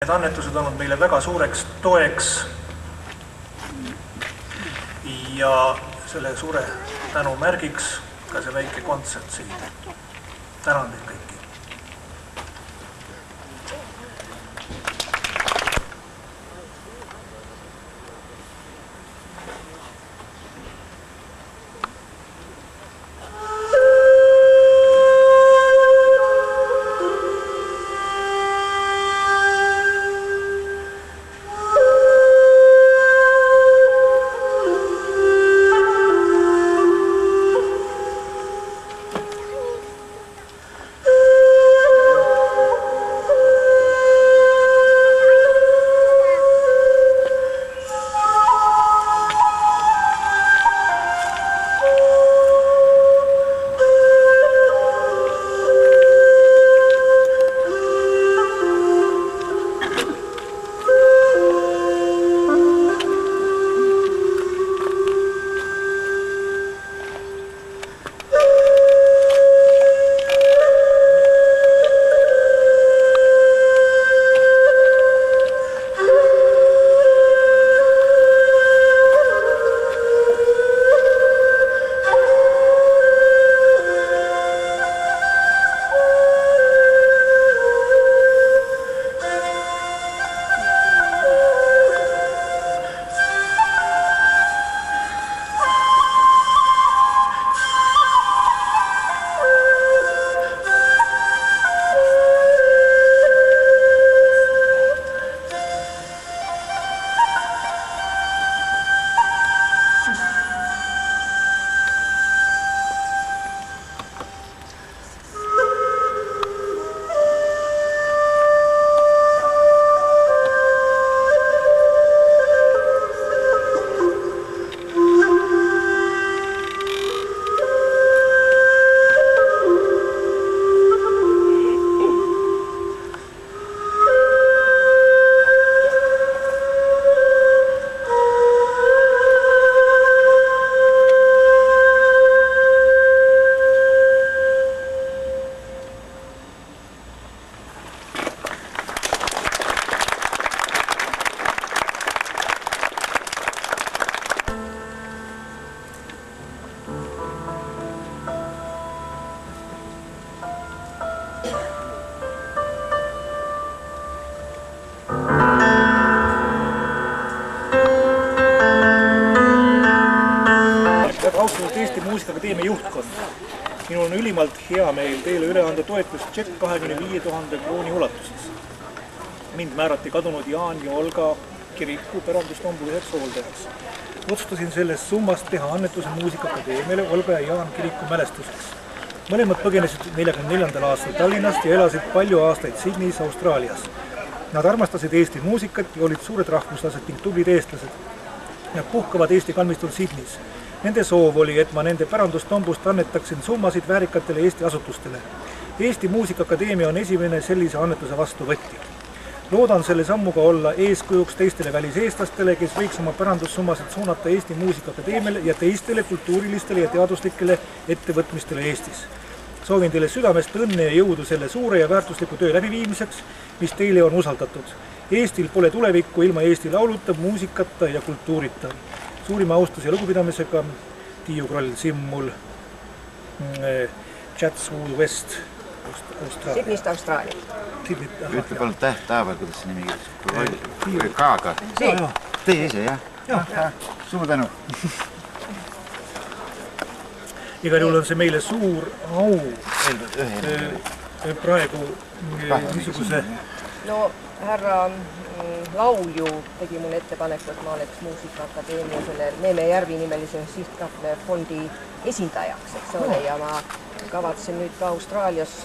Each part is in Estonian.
Need annetused on meile väga suureks toeks ja selle suure tänu märgiks ka see väike kontsert siin. Tänan teid kõiki. Austatud Eesti Muusikaakadeemia juhtkond. Minul on ülimalt hea meel teile üle anda toetustšekk 25 000 krooni ulatuses. Mind määrati kadunud Jaan ja Olga kiriku pärandustombu üheks hooldajaks. Otsustasin sellest summast teha annetuse Muusikaakadeemiale Olga ja Jaan kiriku mälestuseks. Mõlemad põgenesid 44. aastal Tallinnast ja elasid palju aastaid Sydneys, Austraalias. Nad armastasid Eesti muusikat ja olid suured rahvuslased ning tublid eestlased. Nad puhkavad Eesti kalmistul Sydneys. Nende soov oli, et ma nende pärandustombust annetaksin summasid väärikatele Eesti asutustele. Eesti Muusikaakadeemia on esimene sellise annetuse vastu võtti. Loodan selle sammuga olla eeskujuks teistele väliseestlastele, kes võiks oma pärandussummasid suunata Eesti Muusikaakadeemiale ja teistele kultuurilistele ja teaduslikele ettevõtmistele Eestis. Soovin teile südamest õnne ja jõudu selle suure ja väärtusliku töö läbiviimiseks, mis teile on usaldatud. Eestil pole tulevikku ilma Eesti lauluta, muusikata ja kultuurita. Suurima austus ja lugupidamisega Tiiu Kroll Simmul, Chatswood West, Austraalia. Sydneyst Austraalia. Ütle palun tähtaeval, kuidas see nimi kirjas? Kaaga. Teie ise, jah? Jah. Suur tänu. Igal juhul on see meile suur au praegu niisuguse... No, härra Laulju tegi mulle ettepaneku, et ma oleks Muusikaakadeemia selle Neeme Järvi nimelise sihtfondi esindajaks, eks ole, ja ma kavatsen nüüd ka Austraalias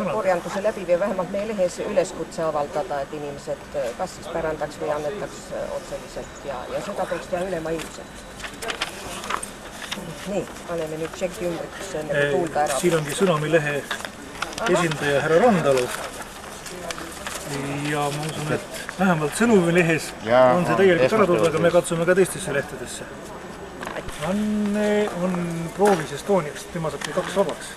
korjanduse läbi või vähemalt meie lehes üleskutse avaldada, et inimesed kas siis pärandaks või annetaks otseliselt ja seda tuleks teha ülemaailmselt. Nii, paneme nüüd tšekki ümbriks tuulda ära. Siin ongi Sõnamilehe esindaja härra Randalu. Ja ma usun, et vähemalt Sõnumilehes on see tegelikult ära tulnud, aga me katsume ka teistesse lehtedesse. Anne on proovis Estoniast, tema saab 2 vabaks.